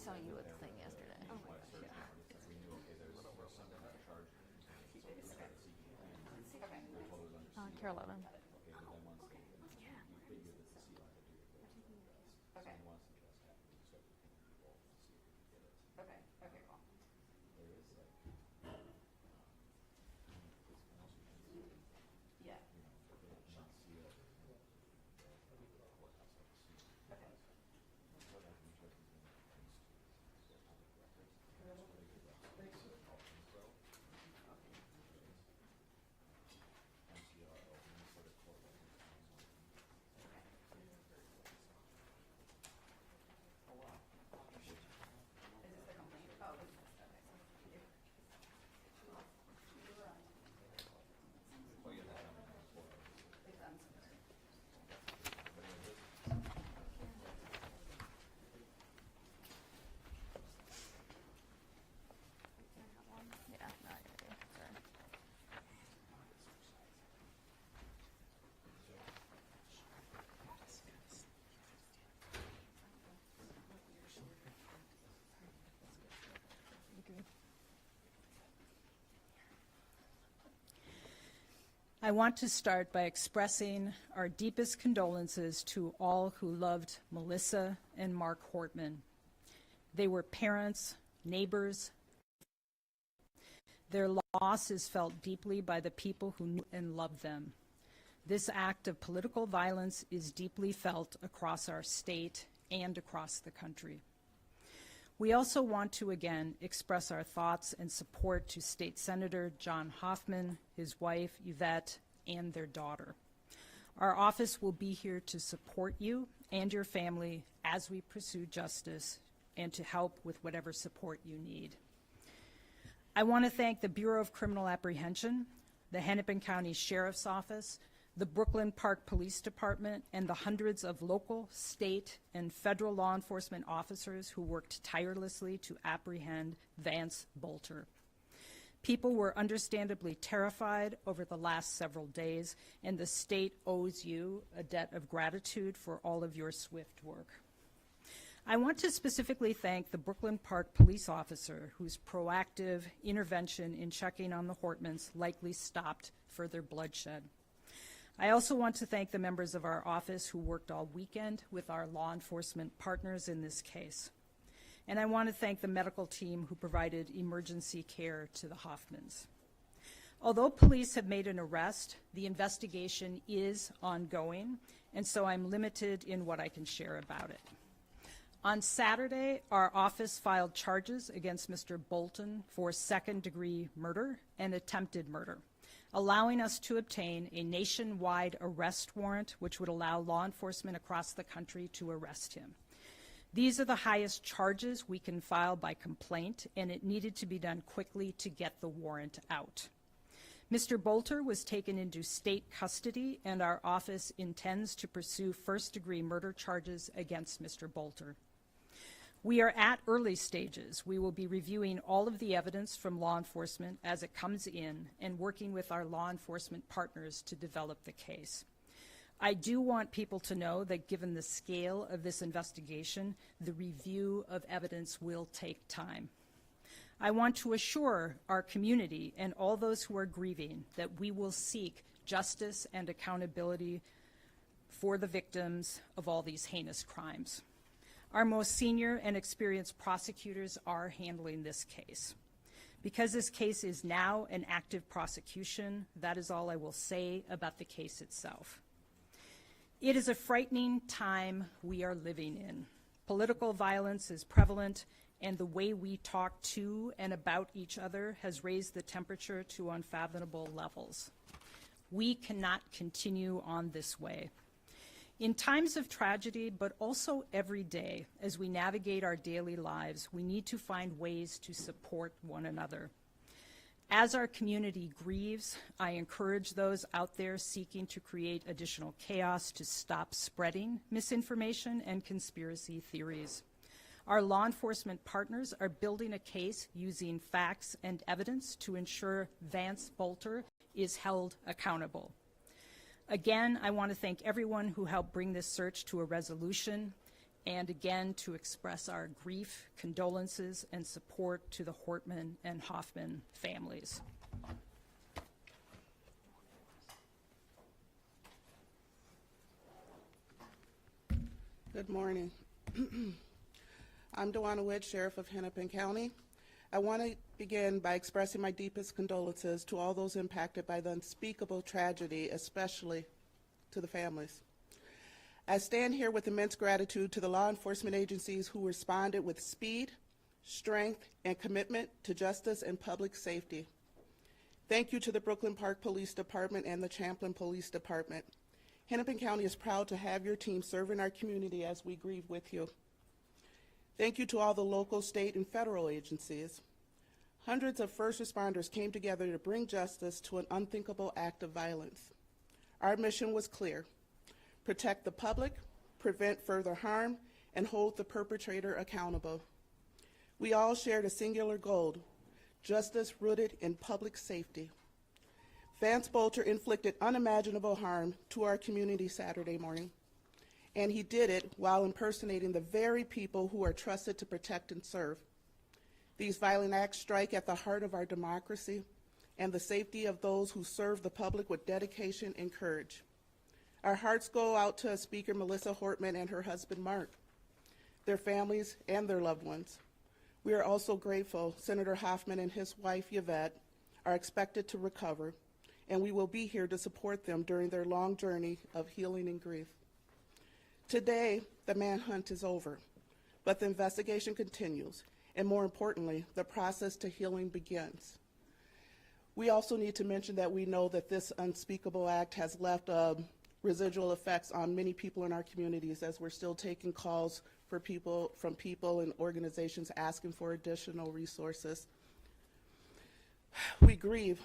telling you what the thing yesterday. Oh my gosh, yeah. Carol 11. Okay. Okay. Okay, cool. Yeah. Okay. Is this the complaint? Oh, this is, okay. It's unsubmitted. Yeah, no, I got you. Sorry. I want to start by expressing our deepest condolences to all who loved Melissa and Mark Hortman. They were parents, neighbors. Their loss is felt deeply by the people who knew and loved them. This act of political violence is deeply felt across our state and across the country. We also want to again express our thoughts and support to State Senator John Hoffman, his wife Yvette, and their daughter. Our office will be here to support you and your family as we pursue justice and to help with whatever support you need. I want to thank the Bureau of Criminal Apprehension, the Hennepin County Sheriff's Office, the Brooklyn Park Police Department, and the hundreds of local, state, and federal law enforcement officers who worked tirelessly to apprehend Vance Luther. People were understandably terrified over the last several days, and the state owes you a debt of gratitude for all of your swift work. I want to specifically thank the Brooklyn Park police officer whose proactive intervention in checking on the Hortmans likely stopped further bloodshed. I also want to thank the members of our office who worked all weekend with our law enforcement partners in this case. And I want to thank the medical team who provided emergency care to the Hoffmans. Although police have made an arrest, the investigation is ongoing, and so I'm limited in what I can share about it. On Saturday, our office filed charges against Mr. Bolton for second-degree murder and attempted murder, allowing us to obtain a nationwide arrest warrant which would allow law enforcement across the country to arrest him. These are the highest charges we can file by complaint, and it needed to be done quickly to get the warrant out. Mr. Boetler was taken into state custody, and our office intends to pursue first-degree murder charges against Mr. Boetler. We are at early stages. We will be reviewing all of the evidence from law enforcement as it comes in and working with our law enforcement partners to develop the case. I do want people to know that given the scale of this investigation, the review of evidence will take time. I want to assure our community and all those who are grieving that we will seek justice and accountability for the victims of all these heinous crimes. Our most senior and experienced prosecutors are handling this case. Because this case is now an active prosecution, that is all I will say about the case itself. It is a frightening time we are living in. Political violence is prevalent, and the way we talk to and about each other has raised the temperature to unfathomable levels. We cannot continue on this way. In times of tragedy, but also every day, as we navigate our daily lives, we need to find ways to support one another. As our community grieves, I encourage those out there seeking to create additional chaos to stop spreading misinformation and conspiracy theories. Our law enforcement partners are building a case using facts and evidence to ensure Vance Luther is held accountable. Again, I want to thank everyone who helped bring this search to a resolution, and again to express our grief, condolences, and support to the Hortman and Hoffman families. Good morning. I'm Dewana Witt, Sheriff of Hennepin County. I want to begin by expressing my deepest condolences to all those impacted by the unspeakable tragedy, especially to the families. I stand here with immense gratitude to the law enforcement agencies who responded with speed, strength, and commitment to justice and public safety. Thank you to the Brooklyn Park Police Department and the Champlin Police Department. Hennepin County is proud to have your team serve in our community as we grieve with you. Thank you to all the local, state, and federal agencies. Hundreds of first responders came together to bring justice to an unthinkable act of violence. Our mission was clear: protect the public, prevent further harm, and hold the perpetrator accountable. We all shared a singular goal: justice rooted in public safety. Vance Boetler inflicted unimaginable harm to our community Saturday morning, and he did it while impersonating the very people who are trusted to protect and serve. These violent acts strike at the heart of our democracy and the safety of those who serve the public with dedication and courage. Our hearts go out to Speaker Melissa Hortman and her husband Mark, their families, and their loved ones. We are also grateful Senator Hoffman and his wife Yvette are expected to recover, and we will be here to support them during their long journey of healing and grief. Today, the manhunt is over, but the investigation continues, and more importantly, the process to healing begins. We also need to mention that we know that this unspeakable act has left residual effects on many people in our communities, as we're still taking calls from people and organizations asking for additional resources. We grieve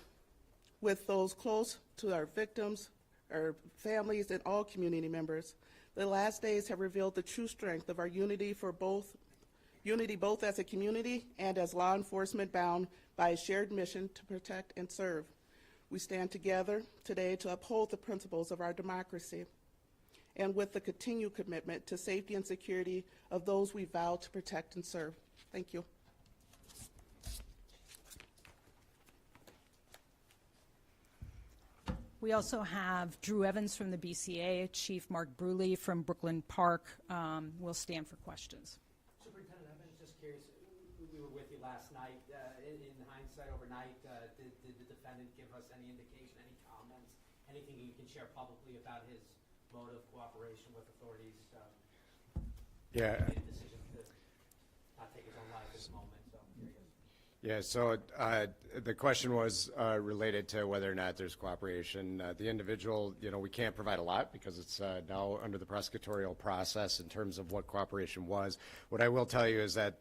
with those close to our victims, our families, and all community members. The last days have revealed the true strength of our unity both as a community and as law enforcement bound by a shared mission to protect and serve. We stand together today to uphold the principles of our democracy and with the continued commitment to safety and security of those we vow to protect and serve. Thank you. We also have Drew Evans from the BCA, Chief Mark Bruley from Brooklyn Park will stand for questions. Superintendent Evans, just curious, we were with you last night. In hindsight overnight, did the defendant give us any indication, any comments, anything you can share publicly about his mode of cooperation with authorities? Yeah. He made a decision to not take his own life at this moment, so I'm curious. Yeah, so the question was related to whether or not there's cooperation. The individual, we can't provide a lot because it's now under the prosecutorial process in terms of what cooperation was. What I will tell you is that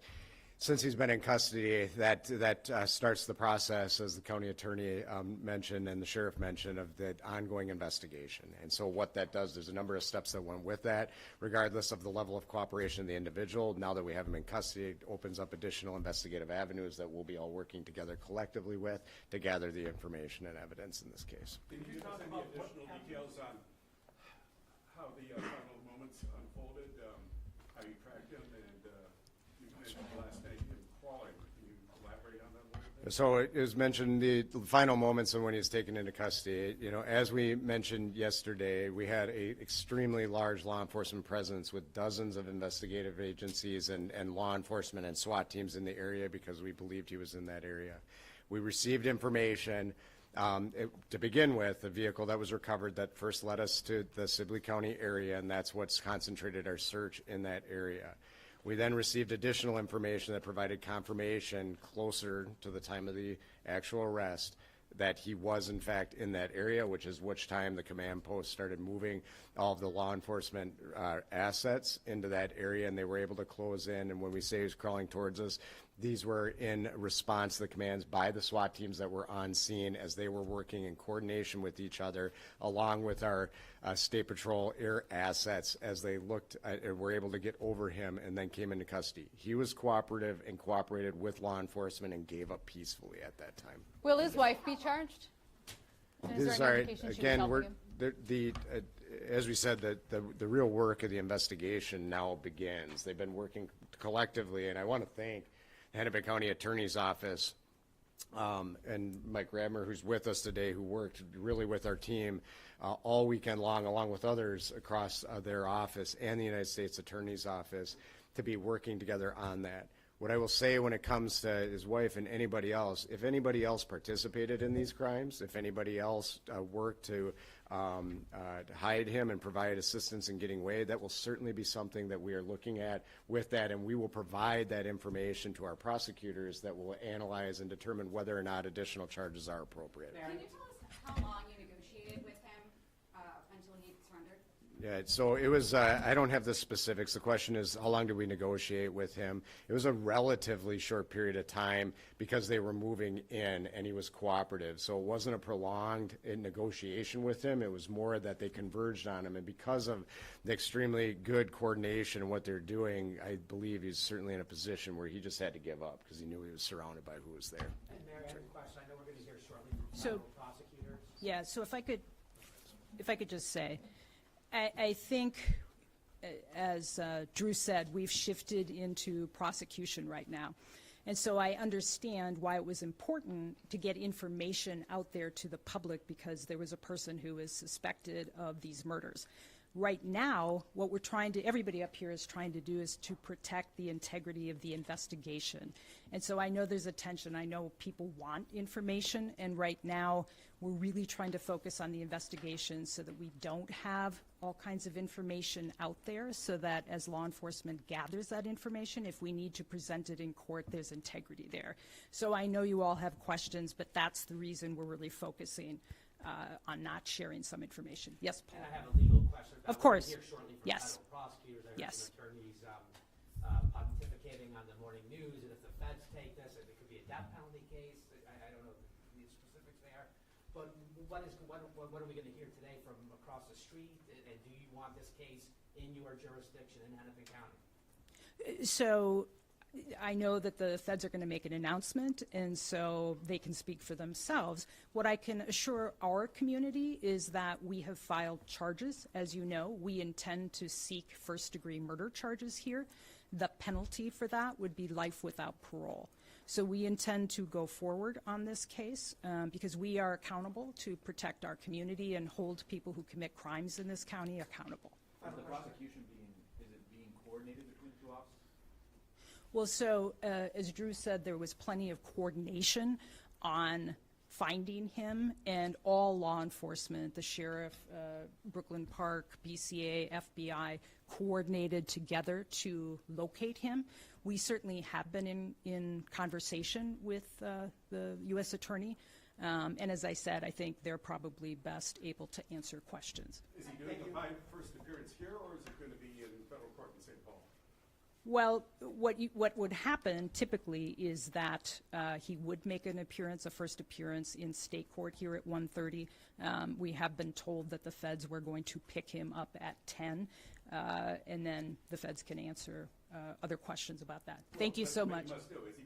since he's been in custody, that starts the process, as the county attorney mentioned and the sheriff mentioned, of the ongoing investigation. And so what that does, there's a number of steps that went with that, regardless of the level of cooperation of the individual. Now that we have him in custody, it opens up additional investigative avenues that we'll be all working together collectively with to gather the information and evidence in this case. Can you talk about additional details on how the final moments unfolded, how you tracked him, and you mentioned last night him crawling. Can you elaborate on that a little bit? So it was mentioned the final moments of when he was taken into custody. As we mentioned yesterday, we had a extremely large law enforcement presence with dozens of investigative agencies and law enforcement and SWAT teams in the area because we believed he was in that area. We received information to begin with, a vehicle that was recovered that first led us to the Sibley County area, and that's what's concentrated our search in that area. We then received additional information that provided confirmation closer to the time of the actual arrest that he was in fact in that area, which time the command post started moving all of the law enforcement assets into that area, and they were able to close in. And when we say he was crawling towards us, these were in response to the commands by the SWAT teams that were on scene as they were working in coordination with each other, along with our State Patrol air assets as they looked and were able to get over him and then came into custody. He was cooperative and cooperated with law enforcement and gave up peacefully at that time. Will his wife be charged? And is there any indication she was helping him? as we said, the real work of the investigation now begins. They've been working collectively, and I want to thank the Hennepin County Attorney's Office and Mike Radmer, who's with us today, who worked really with our team all weekend long, along with others across their office and the United States Attorney's Office, to be working together on that. What I will say when it comes to his wife and anybody else, if anybody else participated in these crimes, if anybody else worked to hide him and provide assistance in getting away, that will certainly be something that we are looking at with that, and we will provide that information to our prosecutors that will analyze and determine whether or not additional charges are appropriate. Can you tell us how long you negotiated with him until he surrendered? Yeah, so it was, I don't have the specifics. The question is, how long did we negotiate with him? It was a relatively short period of time because they were moving in and he was cooperative. So it wasn't a prolonged negotiation with him. It was more that they converged on him. And because of the extremely good coordination and what they're doing, I believe he's certainly in a position where he just had to give up because he knew he was surrounded by who was there. And Mary, I have a question. I know we're going to hear shortly from So- federal prosecutors. Yeah, so if I could just say, I think, as Drew said, we've shifted into prosecution right now. And so I understand why it was important to get information out there to the public, because there was a person who was suspected of these murders. Right now, what we're trying to, everybody up here is trying to do, is to protect the integrity of the investigation. And so I know there's a tension. I know people want information, and right now we're really trying to focus on the investigation so that we don't have all kinds of information out there, so that as law enforcement gathers that information, if we need to present it in court, there's integrity there. So I know you all have questions, but that's the reason we're really focusing on not sharing some information. Yes, Paul? And I have a legal question. Of course. We're going to hear shortly from Yes. federal prosecutors. I heard Yes. some attorneys pontificating on the morning news, and if the feds take this, it could be a death penalty case. I don't know the specifics there. But what are we going to hear today from across the street? And do you want this case in your jurisdiction in Hennepin County? So I know that the feds are going to make an announcement, and so they can speak for themselves. What I can assure our community is that we have filed charges. As you know, we intend to seek first-degree murder charges here. The penalty for that would be life without parole. So we intend to go forward on this case because we are accountable to protect our community and hold people who commit crimes in this county accountable. Is the prosecution being coordinated between the two offices? Well, so as Drew said, there was plenty of coordination on finding him, and all law enforcement, the sheriff, Brooklyn Park, BCA, FBI, coordinated together to locate him. We certainly have been in conversation with the U.S. Attorney, and as I said, I think they're probably best able to answer questions. Is he doing the first appearance here, or is it going to be in federal court in St. Paul? Well, what would happen typically is that he would make an appearance, a first appearance in state court here at 1:30. We have been told that the feds were going to pick him up at 10, and then the feds can answer other questions about that. Thank you so much. He must do. Has he